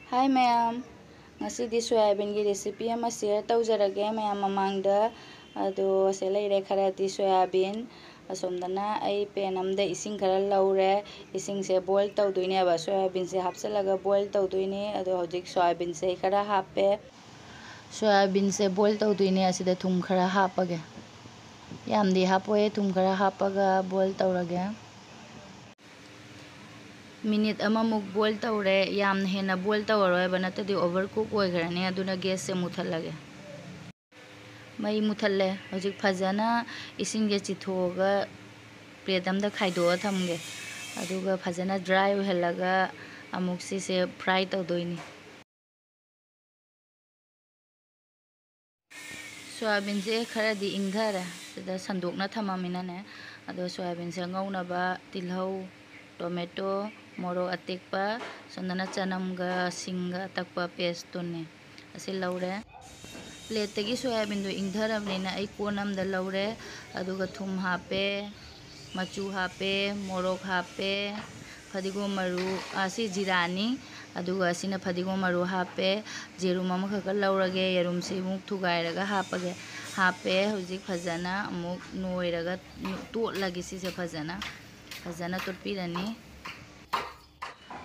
Hi ma'am ngasidi soyabin gi recipe ama share tawjarage ma'am mamangda ado se leire kharati soyabin asomdana ai pen amda ising khara laure ising se boil tawdoine ba soyabin se hapsalaga boil tawdoine ado hojik soyabin se khara happe soyabin se boil tawdoine asida thum khara hapage yamdi hapoe thum khara hapaga boil tawrage minute अममुक boil तौरे याम हेना boil तौरोय बनतदि over cook ओइग्राने अदुना gas से मुथलगे मई मुथल्ले हजिक फजना इसिंगे चिथोगा प्लेट अमदा खाइदो थमगे अदुगा फजना ड्राई ओहलगा अमुक से फ्राई तौदोइनी सोयाबीन से खरदी इंगधरे सिदा संदोकना थमामिनाने अदो सोयाबीन से ngौनबा तिलहौ टोमेटो मोरो अतेकपा सोंदना चनमगा सिंगा तकपा पेस्ट तोने असे लौरे प्लेट तगी सोयाबीन दो इंगधरबनेना आई कोनमदा लौरे अदुगा थुम हापे मचू हापे मोरोक हापे फदिगोम मरु आसी जिरानी अदुगा असिना फदिगोम मरु हापे जेरुम अमखक लौरगे यरुम से मुक थुगाइरगा हापगे हापे हुजिक फजना अमुक नोइरगा तोटलगे सिसे फजना तोटपिरनी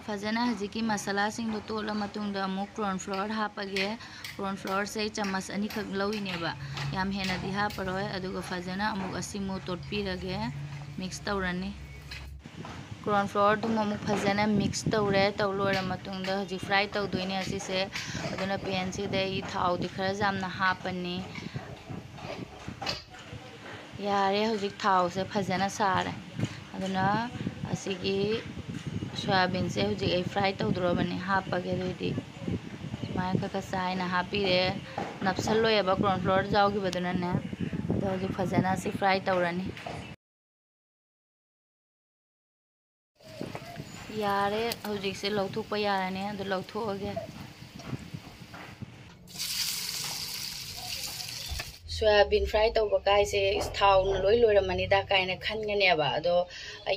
फजना हजिकी मसाला सिंग तोटला मतुंगदा अमुक कॉर्न फ्लोर हापगे कॉर्न फ्लोर से चम्मच अनी खक लौइनेबा याम हेनादि हापरोय अदुगा फजना अमुक असिमु तोटपिरगे मिक्स तौरनी कॉर्न फ्लोर तुम अमुक फजना मिक्स तौरे तौलोर मतुंगदा हजि फ्राई तौदोइने असिसे अदुना पेन सिदे इ थाव दि खरा जामना हापनी यारे हजिक थाव से फजना सारे अदुना असिगी सोयाबीन से हजिक ए फ्राई तौद्रोबने हापगे दुदि सुमाय खका साइना हापिरे नपसलोयबा कॉर्न फ्लोर जाउगिबदुनाने अदो हजिक फजना से फ्राई तौरनी यारे हजिक से लौथोकपा यारने अदो लौथोगे सोयाबीन फ्राई तौबा काइसे थाउन लोइ लोइरमनिदा काइना खनगनेबा अदो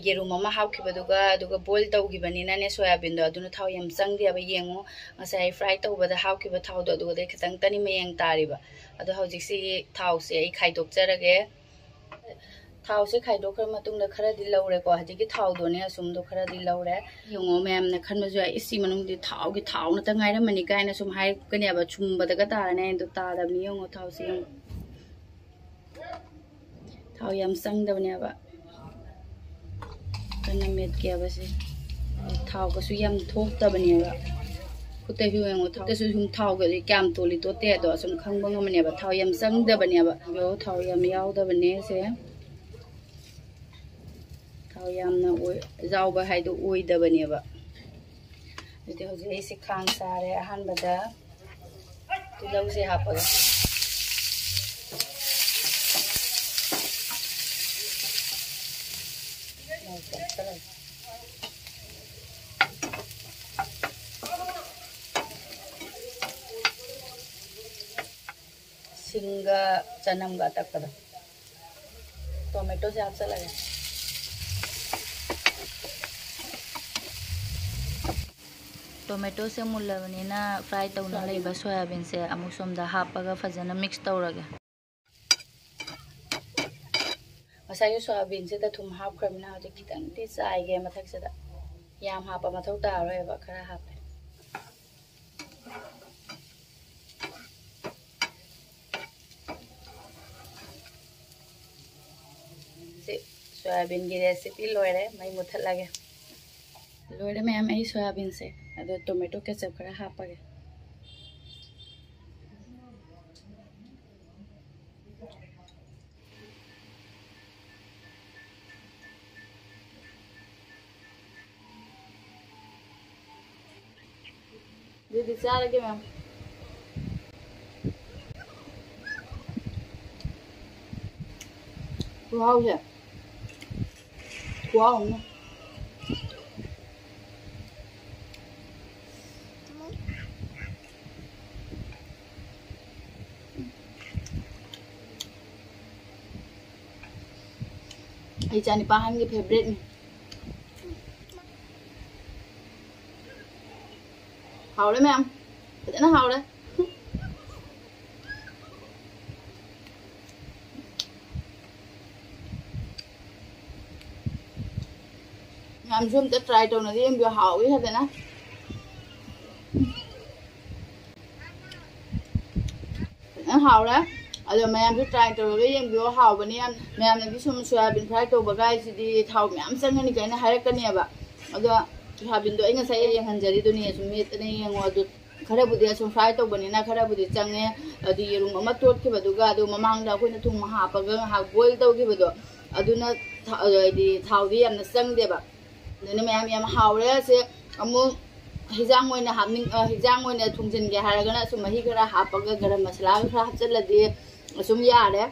येरुम अमा हाउखिबदुगा अदुगा बॉईल तौगिबनिनाने सोयाबीन दो अदुना थाउ यम चंगदेबा येंगो ngasai फ्राई तौबदा हाउखिबा थाउदो अदुगा दे खतंग तनी मयंग तारिबा अदो हजिक से थाउ से आई खाइदोकजरगे थाउ से खाइदोखर मतुंगदा खरादि लौरेको हजिकी थाउदोने असुमदो खरादि लौरे येंगो मैमना खनबजु इसी मनुंगदि थाउगी थाउना तंगाइरमनि काइना सुम हाइ कनेबा छुमबदगा तारने दो तादबनि येंगो थाउ से थाव यम संगदबनेबा कना मेट केबसे थाव कसु यम थोक्तबनेबा खुते हुएंगो थाव कसु हुम थाव गदि क्याम तोली तोते दो असुम खंगबंग मनेबा थाव यम संगदबनेबा यो थाव यम यावदबने से थाव यमना ओइ जावबा हाइदो ओइदबनेबा जदि होजे एसे खांग सारे अहानबदा तिलौ से हापगा सिंगा चनमगा तकदा टोमेटो से हापसलगे टोमेटो से मुल्लबनिना फ्राई तौना लेबा सोयाबीन से अमुक सोमदा हापगा फजना मिक्स तौरगे मसाई सोयाबीन से थुम हापखरमना हजे खितंगदि चाइगे मथकसदा याम हापा मथौ तारोयबा खरा हापे सोयाबीन की रेसिपी लोरे मई मुथलगे लोरे मैम आई सोयाबीन से अदो टोमेटो केचप खरा हापगे दीदी चारगे मैम वाओ है वाओ ना ये चानी पाहन के favourite hào đấy mẹ, phải nó hào đấy. Làm zoom tới try trâu này đi em vừa hào ý thật đấy. Nó hào đấy. Ada mayam su try to ga yeng bio haw bani am mayam na bisum soyabin fry to bagai si di thau myam sang ni kaina harak kani ba ada soyabin do inga sai yeng hanjari do ni sum mit ni yeng wa do khara budi sum fry to bani na khara budi changne adi yerum ama tot ke badu ga do mamang da koina thum ha pa ga ha boil to ke badu aduna di thau di am na sang de ba ni mayam yam haw le se amu hijang moina hamning hijang moina thungjin ge haragana sum mahi khara ha pa ga garam masala khara hapchal di assume यारे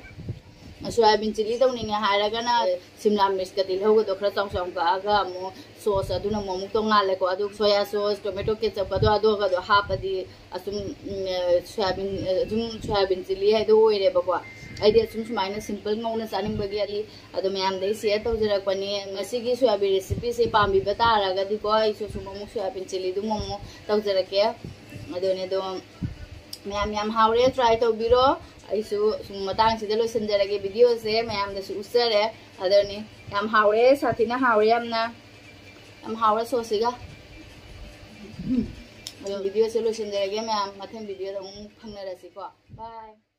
soybean chilli तौनिंगे हायरगना सिमला मिर्च का तिलहौ गदो खरा चौं चौं कागा मो sauce अदुना मोमुक तो ngaले को अदु सोया सॉस टोमेटो केचप गदो अदो गदो हापदी असुम सोयाबीन चिली है दो ओइरे बको आइदि असुम सुमाइना सिंपल ngौना चानिंग बगी अली अदो मयाम दे शेयर तौजरक पनी ngasi सोयाबीन रेसिपी से पामी बतारागा दिको आइसो सुममुक सोयाबीन चिली दु मोमो तौजरके अदोने दो मयाम हावरे ट्राई तौबिरो aisu matang sida lo senjarage video se mayam da su usare adani yam haure sathina haure yam haure so siga video se lo senjarage mayam mathen video da phangna rasi ko bye.